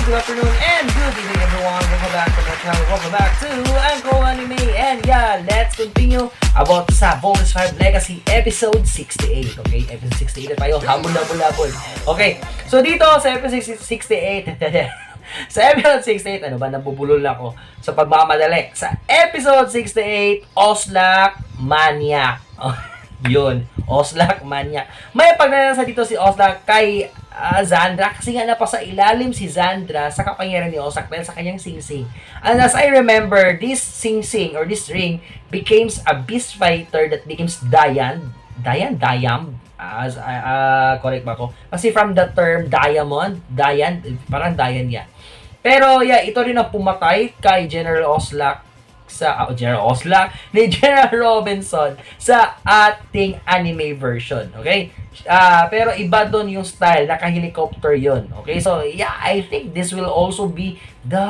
good afternoon, and good evening everyone. Welcome back to my channel. Welcome back to Uncle Anime. And yeah, let's continue about sa Voltes 5 Legacy episode 68. Okay, episode 68 na tayo. Habol. Okay, so dito sa episode 68, sa episode 68, ano ba, nabubulol ako sa pagmamadali. Sa episode 68, Oslak Maniac. Yun, Oslak Maniac. May pagnanasa dito si Oslak kay Zandra kasi nga napasa ilalim si Zandra sa kapangyarihan ni Oslak dahil sa kanyang sing-sing. And as I remember, this sing-sing or this ring becomes a beast fighter that becomes Dayam. Correct ba ako? Kasi from the term diamond, parang Dayan yan. Pero yeah, ito rin ang pumatay kay General Oslak ni General Robinson sa ating anime version. Okay? Pero iba doon yung style, naka-helicopter yun. Okay? So, yeah, I think this will also be the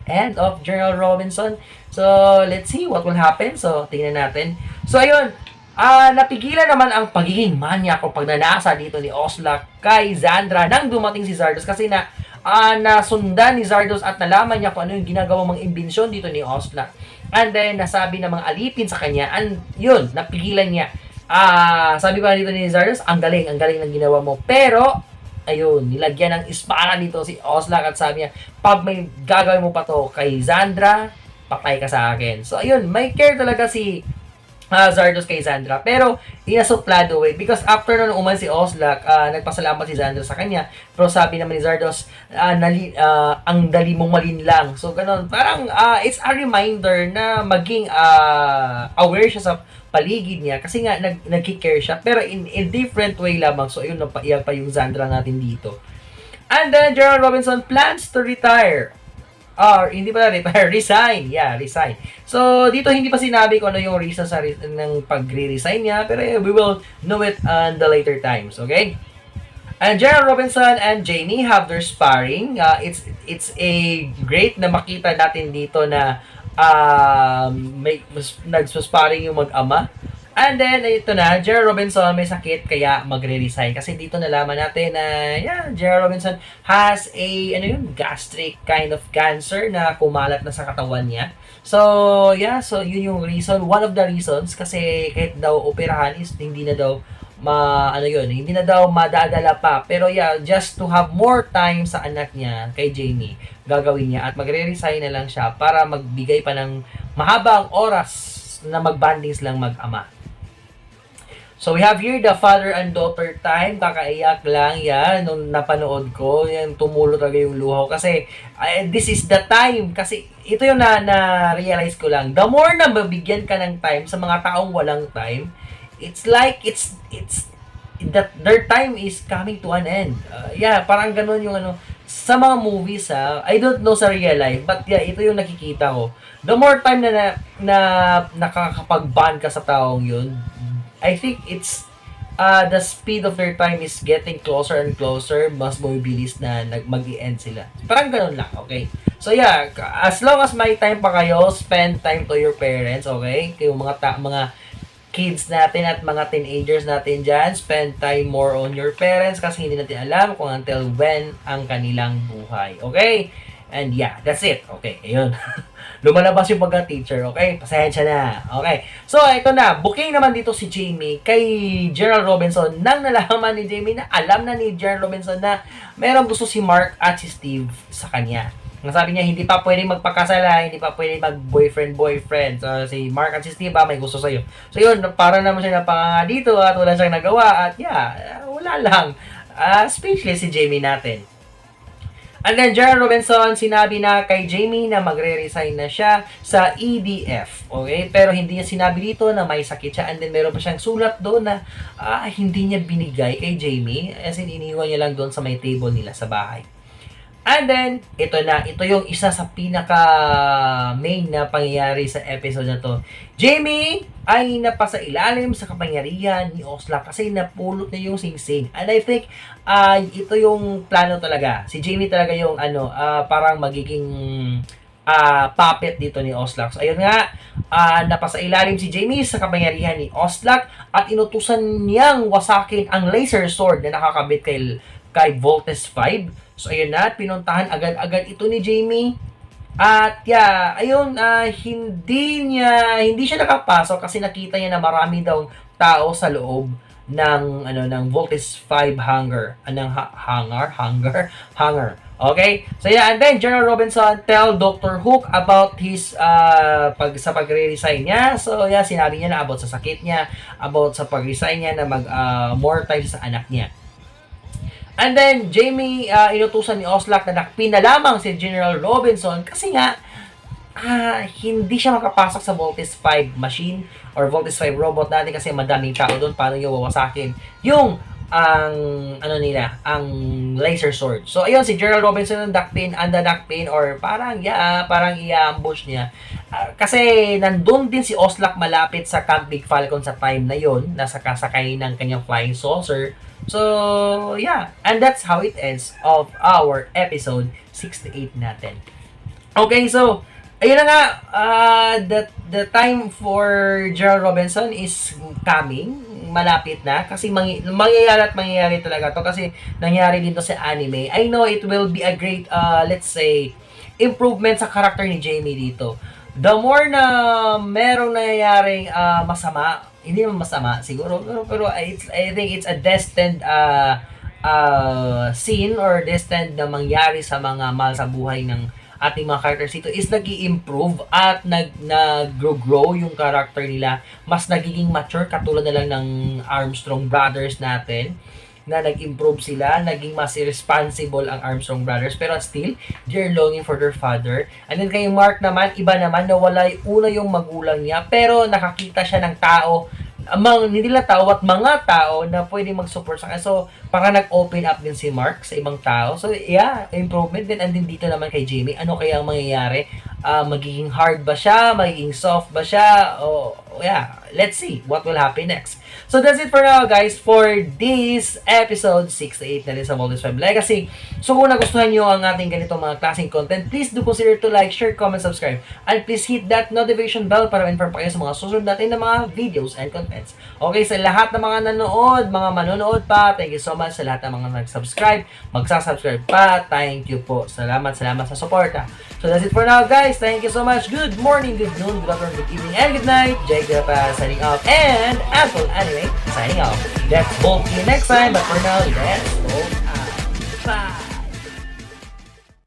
end of General Robinson. So, let's see what will happen. So, tingnan natin. So, ayun. Napigilan naman ang pagiging maniac o pagnanasa dito ni Oslak kay Zandra nang dumating si Zardos kasi nasundan ni Zardos at nalaman niya kung ano yung ginagawang mga imbensyon dito ni Oslak. And then, nasabi ng mga alipin sa kanya, and yun, napigilan niya. Sabi pa dito ni Zardos, ang galing ng ginawa mo. Pero, ayun, nilagyan ng espada dito si Oslak at sabi niya, pag may gagawin mo pa to kay Zandra, patay ka sa akin. So, ayun, may care talaga si Zardos kay Zandra. Pero, in a suplado way. Because after nun umalis si Oslak, nagpasalamat si Zandra sa kanya. Pero sabi naman ni Zardos, ang dali mong malinlang. So, ganun. Parang, it's a reminder na maging aware siya sa paligid niya. Kasi nga, nag-care siya. Pero in different way lamang. So, ayun, napaiyak pa yung Zandra natin dito. And then, General Robinson plans to retire. Hindi pala retire, resign. Yeah, resign. So, dito hindi pa sinabi kung ano yung reason ng pagre-resign niya, pero we will know it on the later times, okay? And General Robinson and Jamie have their sparring. It's a great na makita natin dito na nagsasparring yung mag-ama. And then, ito na, General Robinson may sakit kaya magre-resign. Kasi dito nalaman natin na, General Robinson has a, gastric kind of cancer na kumalat na sa katawan niya. So, so yun yung reason. One of the reasons, kasi kahit daw operahan is hindi na daw hindi na daw madadala pa. Pero just to have more time sa anak niya, kay Jamie, gagawin niya. At magre-resign na lang siya para magbigay pa ng mahabang oras na mag-bandings lang mag-ama. So, we have here the father and daughter time. Kakaiyak lang yan. Nung napanood ko, yan, tumulo talaga yung luha ko. Kasi, this is the time. Kasi, ito yung na-realize ko lang. The more na mabigyan ka ng time sa mga taong walang time, it's like, that their time is coming to an end. Parang ganun yung sa mga movies, I don't know sa real life, but ito yung nakikita ko. The more time na nakakapag-bond ka sa taong yun, I think it's the speed of their time is getting closer and closer, mas bumibilis na mag-i-end sila. Parang ganun lang, okay? So as long as may time pa kayo, spend time to your parents, okay? Yung mga kids natin at mga teenagers natin dyan, spend time more on your parents kasi hindi natin alam kung until when ang kanilang buhay, okay? And that's it. Okay, ayun. Lumalabas yung pagka-teacher, okay? Pasensya na. Okay. So, ito na. Booking naman dito si Jamie kay General Robinson nang nalaman ni Jamie na alam na ni General Robinson na merong gusto si Mark at si Steve sa kanya. Sabi niya, hindi pa pwedeng magpakasala, hindi pa pwedeng mag-boyfriend. So, si Mark at si Steve, may gusto sa'yo. So, yun, para naman siya napanga dito at wala siyang nagawa. At wala lang. Speechless si Jamie natin. And then, General Robinson, sinabi na kay Jamie na magre-resign na siya sa EDF. Okay? Pero hindi niya sinabi dito na may sakit siya. And then, meron pa siyang sulat doon na hindi niya binigay kay Jamie. As in, iniwan niya lang doon sa may table nila sa bahay. And then, ito na. Ito yung isa sa pinaka-main na pangyayari sa episode na to. Jamie ay napasa ilalim sa kapangyarihan ni Oslak kasi napulot niya yung sing-sing. And I think, ito yung plano talaga. Si Jamie talaga yung parang magiging puppet dito ni Oslak. So, ayun nga, napasa ilalim si Jamie sa kapangyarihan ni Oslak at inutusan niyang wasakin ang laser sword na nakakabit kay Voltes 5. So, ayun na, pinuntahan agad-agad ito ni Jamie. At yeah, ayun, hindi siya nakapasok kasi nakita niya na marami daw tao sa loob ng Voltes 5 hangar. Okay? So yeah, and then General Robinson tell Dr. Hook about his pagre-resign niya. So yeah, sinabi niya na about sa sakit niya, about sa pag-resign niya na more time sa anak niya. And then, Jamie, inutusan ni Oslak na nakpin na lamang si General Robinson kasi nga, hindi siya makapasok sa Voltes 5 machine or Voltes 5 robot natin kasi madaming tao doon. Paano yung wawasakin yung ang laser sword. So, ayun, si General Robinson ang dakpin or parang i-ambush niya. Kasi nandun din si Oslak malapit sa Camp Big Falcon sa time na yon, nasa kasakay ng kanyang flying saucer. So, yeah. And that's how it ends of our episode 68 natin. Okay, so, ayun na nga, the time for General Robinson is coming. Malapit na. Kasi mangyayari talaga to. Kasi nangyari din to sa anime. I know it will be a great, let's say, improvement sa character ni Jamie dito. The more na merong nangyayaring masama, hindi naman masama siguro, pero I think it's a destined scene or destined na mangyari sa mga mahal sa buhay ng ating mga characters dito is nag-i-improve at nag-grow yung character nila. Mas nagiging mature katulad na lang ng Armstrong Brothers natin na nag-improve sila, naging mas responsible ang Armstrong Brothers, pero still, they're longing for their father. And then kay Mark naman, iba naman, nawala una yung magulang niya, pero nakakita siya ng tao, hindi lang tao at mga tao na pwede mag-support sa kanya. So, parang nag-open up din si Mark sa ibang tao. So, yeah, improvement din. And din dito naman kay Jamie, ano kaya ang mangyayari? Magiging hard ba siya? Magiging soft ba siya? Yeah, let's see what will happen next. So, that's it for now, guys, for this episode 6-8 na rin sa Voltes 5 Legacy. So, kung nagustuhan nyo ang ating ganitong mga klaseng content, please do consider to like, share, comment, subscribe. And please hit that notification bell para ma-inform pa kayo sa mga susunod natin na mga videos and contents. Okay, sa lahat ng mga nanonood, mga manonood pa, thank you so much sa lahat ng mga nag-subscribe, magsasubscribe pa, thank you po. Salamat sa suporta. So, that's it for now, guys. Thank you so much. Good morning, good noon, good afternoon, good evening, and good night. Jake Grappa signing off, and Apple Anime signing off. Let's both see you next time, but for now, let's both out. Bye!